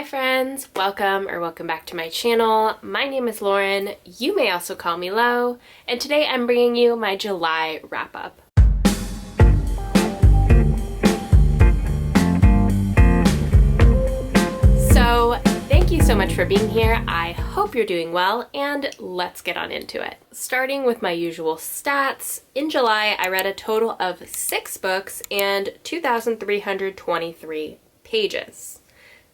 Hi friends, welcome back to my channel. My name is Lauren, you may also call me Lo, and today I'm bringing you my July wrap-up. So thank you so much for being here. I hope you're doing well, and let's get on into it. Starting with my usual stats, in July I read a total of 6 books and 2,323 pages.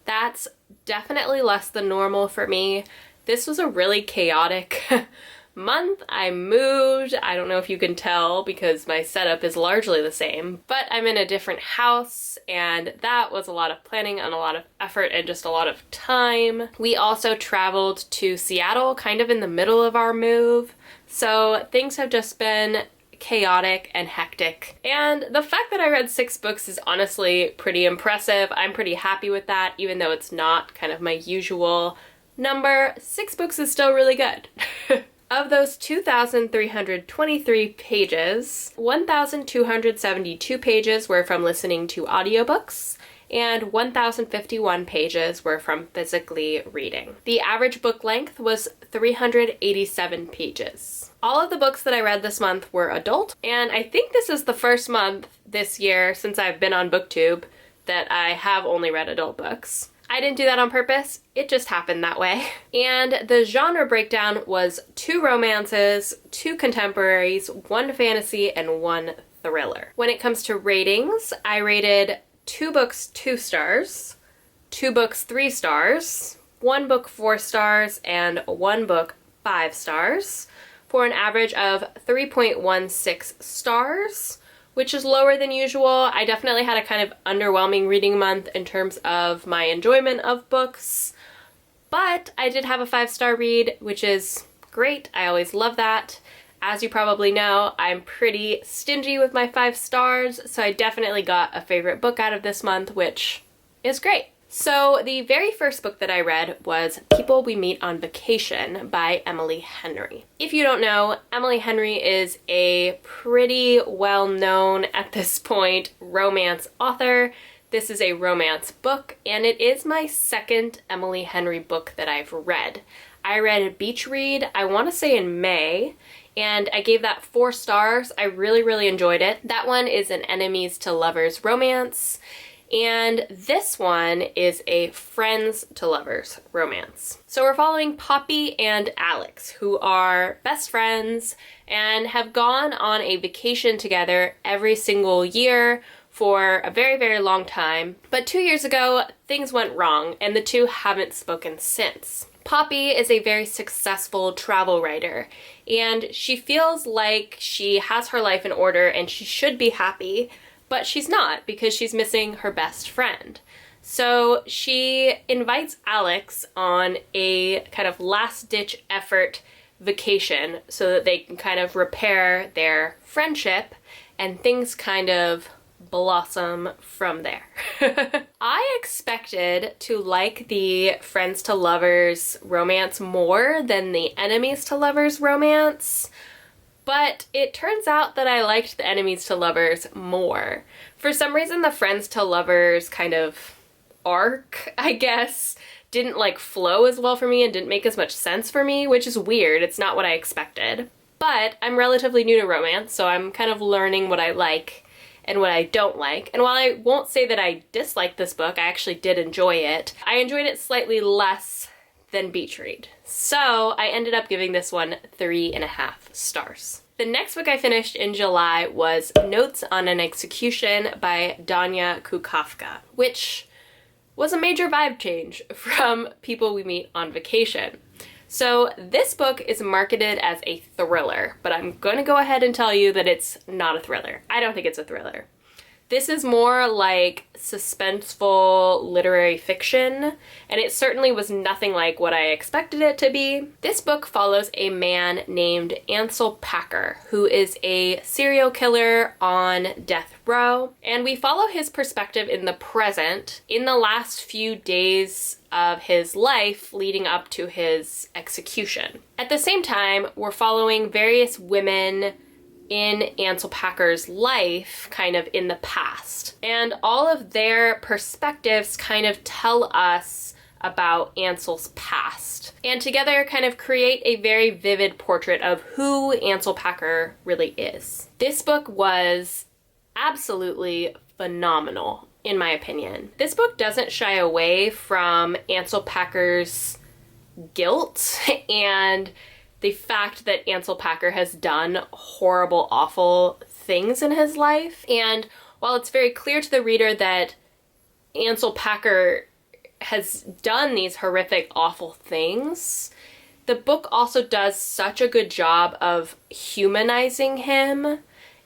That's definitely less than normal for me. This was a really chaotic month. I moved. I don't know if you can tell because my setup is largely the same, but I'm in a different house and that was a lot of planning and a lot of effort and just a lot of time. We also traveled to Seattle kind of in the middle of our move, so things have just been chaotic and hectic. And the fact that I read 6 books is honestly pretty impressive. I'm pretty happy with that, even though it's not kind of my usual number. 6 books is still really good. Of those 2,323 pages, 1,272 pages were from listening to audiobooks, and 1,051 pages were from physically reading. The average book length was 387 pages. All of the books that I read this month were adult, and I think this is the first month this year since I've been on BookTube that I have only read adult books. I didn't do that on purpose, it just happened that way. And the genre breakdown was 2 romances, 2 contemporaries, 1 fantasy, and 1 thriller. When it comes to ratings, I rated 2 books 2 stars, 2 books 3 stars, 1 book 4 stars, and 1 book 5 stars, for an average of 3.16 stars, which is lower than usual. I definitely had a kind of underwhelming reading month in terms of my enjoyment of books, but I did have a 5-star read, which is great. I always love that. As you probably know, I'm pretty stingy with my 5 stars, so I definitely got a favorite book out of this month, which is great. So the very first book that I read was People We Meet on Vacation by Emily Henry. If you don't know, Emily Henry is a pretty well-known, at this point, romance author. This is a romance book, and it is my second Emily Henry book that I've read. I read Beach Read, I want to say in May, and I gave that 4 stars. I really enjoyed it. That one is an enemies to lovers romance, and this one is a friends to lovers romance. So we're following Poppy and Alex, who are best friends and have gone on a vacation together every single year for a very long time. But 2 years ago, things went wrong and the two haven't spoken since. Poppy is a very successful travel writer, and she feels like she has her life in order and she should be happy, but she's not because she's missing her best friend. So she invites Alex on a kind of last-ditch effort vacation so that they can kind of repair their friendship and things kind of blossom from there. I expected to like the friends to lovers romance more than the enemies to lovers romance, but it turns out that I liked the enemies to lovers more. For some reason, the friends to lovers kind of arc, I guess, didn't like flow as well for me and didn't make as much sense for me, which is weird. It's not what I expected. But I'm relatively new to romance, so I'm kind of learning what I like and what I don't like. And while I won't say that I disliked this book, I actually did enjoy it. I enjoyed it slightly less than Beach Read. So I ended up giving this one 3.5 stars. The next book I finished in July was Notes on an Execution by Danya Kukafka, which was a major vibe change from People We Meet on Vacation. So this book is marketed as a thriller, but I'm going to go ahead and tell you that it's not a thriller. I don't think it's a thriller. This is more like suspenseful literary fiction, and it certainly was nothing like what I expected it to be. This book follows a man named Ansel Packer, who is a serial killer on death row, and we follow his perspective in the present, in the last few days of his life leading up to his execution. At the same time, we're following various women in Ansel Packer's life kind of in the past. And all of their perspectives kind of tell us about Ansel's past, and together kind of create a very vivid portrait of who Ansel Packer really is. This book was absolutely phenomenal, in my opinion. This book doesn't shy away from Ansel Packer's guilt and the fact that Ansel Packer has done horrible, awful things in his life. And while it's very clear to the reader that Ansel Packer has done these horrific, awful things, the book also does such a good job of humanizing him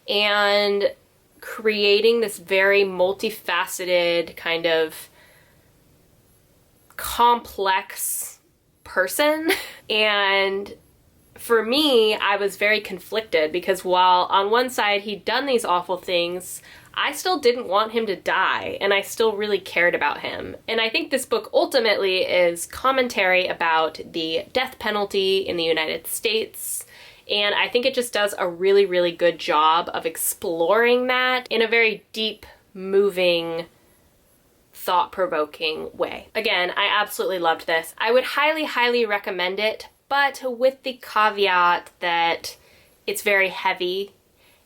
and creating this very multifaceted, kind of complex person. And for me, I was very conflicted because while on one side he'd done these awful things, I still didn't want him to die, and I still really cared about him. And I think this book ultimately is commentary about the death penalty in the United States, and I think it just does a really, really good job of exploring that in a very deep, moving, thought-provoking way. Again, I absolutely loved this. I would highly, highly recommend it, but with the caveat that it's very heavy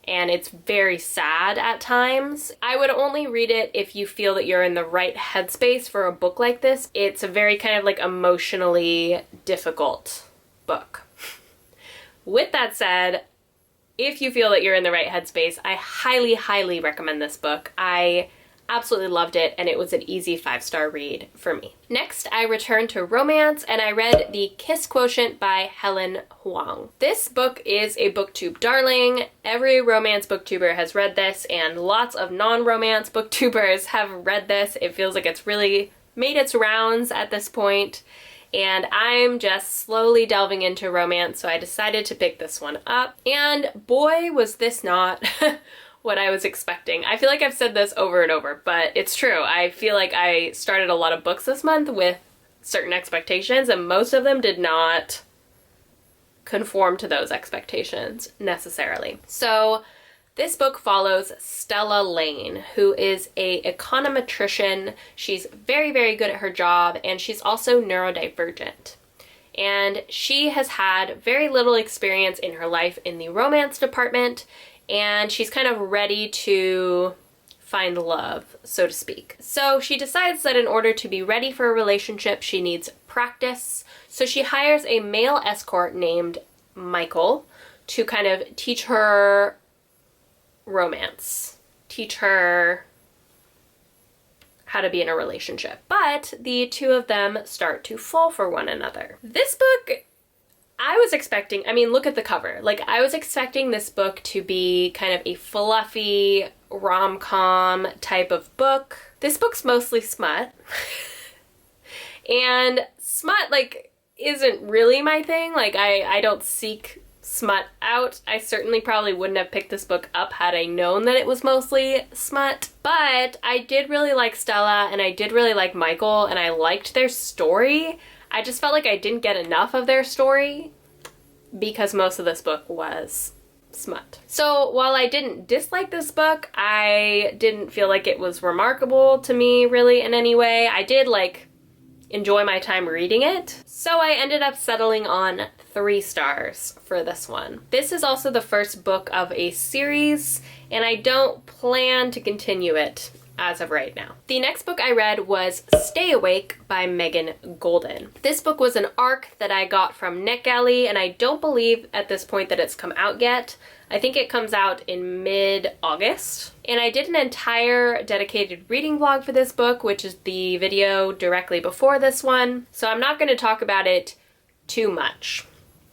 and it's very sad at times. I would only read it if you feel that you're in the right headspace for a book like this. It's a very kind of like emotionally difficult book. With that said, if you feel that you're in the right headspace, I highly, highly recommend this book. I absolutely loved it, and it was an easy 5-star read for me. Next, I returned to romance, and I read The Kiss Quotient by Helen Huang. This book is a booktube darling. Every romance booktuber has read this, and lots of non-romance booktubers have read this. It feels like it's really made its rounds at this point, and I'm just slowly delving into romance, so I decided to pick this one up. And boy, was this not what I was expecting. I feel like I've said this over and over, but it's true. I feel like I started a lot of books this month with certain expectations, and most of them did not conform to those expectations necessarily. So this book follows Stella Lane, who is a econometrician. She's very, very good at her job, and she's also neurodivergent. And she has had very little experience in her life in the romance department, and she's kind of ready to find love, so to speak. So she decides that in order to be ready for a relationship, she needs practice. So she hires a male escort named Michael to kind of teach her romance, teach her how to be in a relationship. But the two of them start to fall for one another. This book, I was expecting, I mean, look at the cover. Like, I was expecting this book to be kind of a fluffy rom-com type of book. This book's mostly smut. And smut, like, isn't really my thing. Like, I don't seek smut out. I certainly probably wouldn't have picked this book up had I known that it was mostly smut. But I did really like Stella, and I did really like Michael, and I liked their story. I just felt like I didn't get enough of their story because most of this book was smut. So while I didn't dislike this book, I didn't feel like it was remarkable to me really in any way. I did like enjoy my time reading it. So I ended up settling on 3 stars for this one. This is also the first book of a series, and I don't plan to continue it as of right now. The next book I read was Stay Awake by Megan Golden. This book was an ARC that I got from NetGalley, and I don't believe at this point that it's come out yet. I think it comes out in mid-August. And I did an entire dedicated reading vlog for this book, which is the video directly before this one. So I'm not going to talk about it too much.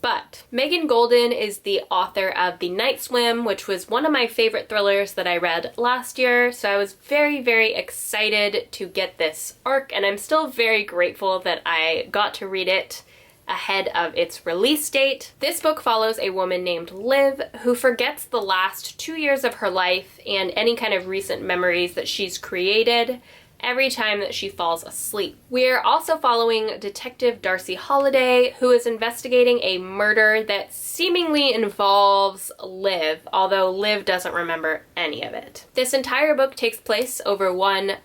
But Megan Golden is the author of The Night Swim, which was one of my favorite thrillers that I read last year. So I was very, very excited to get this ARC, and I'm still very grateful that I got to read it ahead of its release date. This book follows a woman named Liv who forgets the last 2 years of her life and any kind of recent memories that she's created every time that she falls asleep. We're also following Detective Darcy Holliday, who is investigating a murder that seemingly involves Liv, although Liv doesn't remember any of it. This entire book takes place over one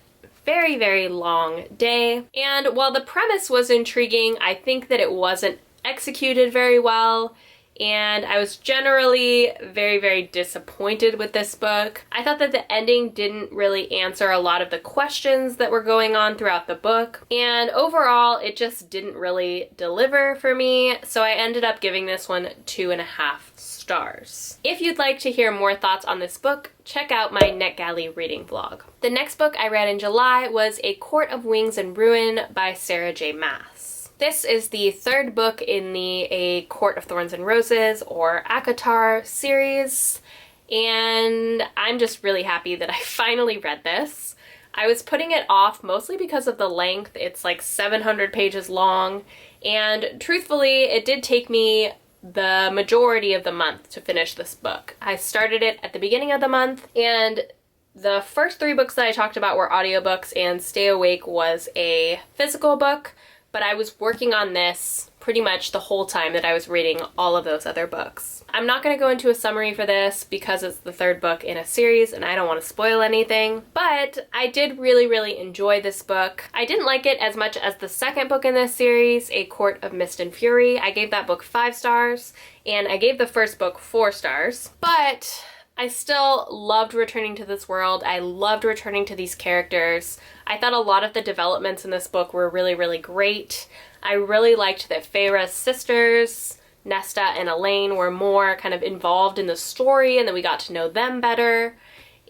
very, very long day. And while the premise was intriguing, I think that it wasn't executed very well, and I was generally very, very disappointed with this book. I thought that the ending didn't really answer a lot of the questions that were going on throughout the book, and overall it just didn't really deliver for me, so I ended up giving this one 2.5 stars. If you'd like to hear more thoughts on this book, check out my NetGalley reading vlog. The next book I read in July was A Court of Wings and Ruin by Sarah J. Maas. This is the third book in the A Court of Thorns and Roses, or ACOTAR series, and I'm just really happy that I finally read this. I was putting it off mostly because of the length. It's like 700 pages long, and truthfully, it did take me the majority of the month to finish this book. I started it at the beginning of the month, and the first 3 books that I talked about were audiobooks, and Stay Awake was a physical book. But I was working on this pretty much the whole time that I was reading all of those other books. I'm not going to go into a summary for this because it's the third book in a series and I don't want to spoil anything, but I did really, really enjoy this book. I didn't like it as much as the second book in this series, A Court of Mist and Fury. I gave that book 5 stars, and I gave the first book 4 stars, but I still loved returning to this world. I loved returning to these characters. I thought a lot of the developments in this book were really, really great. I really liked that Feyre's sisters, Nesta and Elaine, were more kind of involved in the story and that we got to know them better.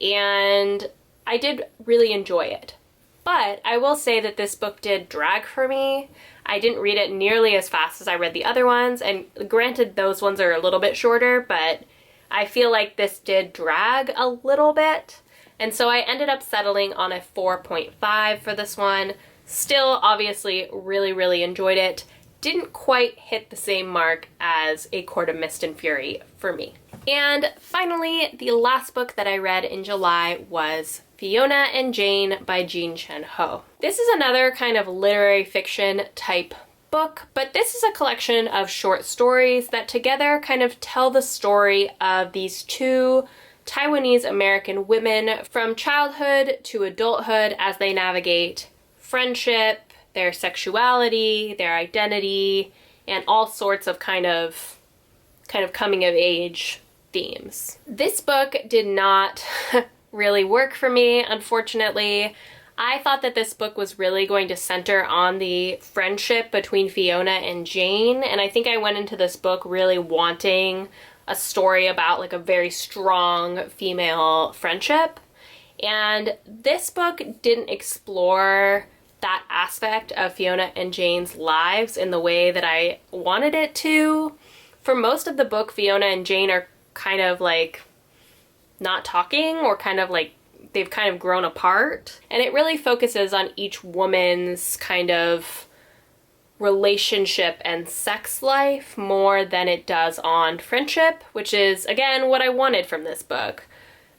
And I did really enjoy it. But I will say that this book did drag for me. I didn't read it nearly as fast as I read the other ones. And granted, those ones are a little bit shorter, but I feel like this did drag a little bit, and so I ended up settling on a 4.5 for this one. Still, obviously, really, really enjoyed it. Didn't quite hit the same mark as A Court of Mist and Fury for me. And finally, the last book that I read in July was Fiona and Jane by Jean Chen Ho. This is another kind of literary fiction type book, but this is a collection of short stories that together kind of tell the story of these 2 Taiwanese American women from childhood to adulthood as they navigate friendship, their sexuality, their identity, and all sorts of kind of coming of age themes. This book did not really work for me, unfortunately. I thought that this book was really going to center on the friendship between Fiona and Jane, and I think I went into this book really wanting a story about like a very strong female friendship, and this book didn't explore that aspect of Fiona and Jane's lives in the way that I wanted it to. For most of the book, Fiona and Jane are kind of like not talking, or kind of like they've kind of grown apart, and it really focuses on each woman's kind of relationship and sex life more than it does on friendship, which is, again, what I wanted from this book.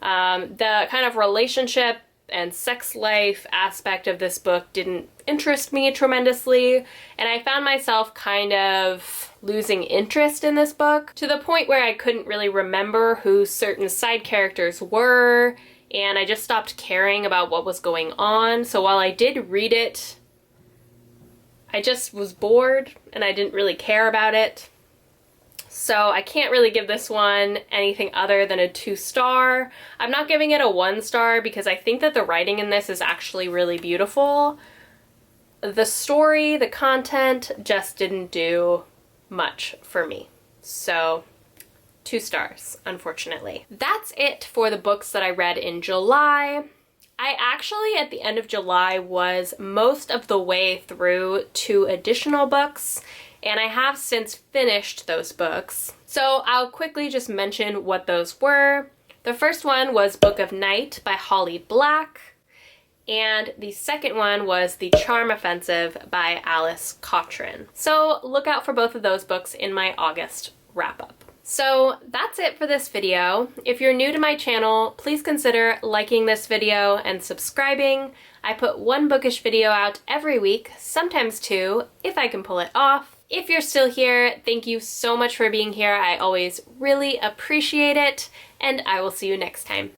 The kind of relationship and sex life aspect of this book didn't interest me tremendously, and I found myself kind of losing interest in this book to the point where I couldn't really remember who certain side characters were, and I just stopped caring about what was going on. So while I did read it, I just was bored and I didn't really care about it. So I can't really give this one anything other than a 2-star. I'm not giving it a 1-star because I think that the writing in this is actually really beautiful. The story, the content just didn't do much for me. So 2 stars, unfortunately. That's it for the books that I read in July. I actually, at the end of July, was most of the way through 2 additional books, and I have since finished those books. So I'll quickly just mention what those were. The first one was Book of Night by Holly Black, and the second one was The Charm Offensive by Alice Cotran. So look out for both of those books in my August wrap-up. So that's it for this video. If you're new to my channel, please consider liking this video and subscribing. I put 1 bookish video out every week, sometimes 2, if I can pull it off. If you're still here, thank you so much for being here. I always really appreciate it, and I will see you next time.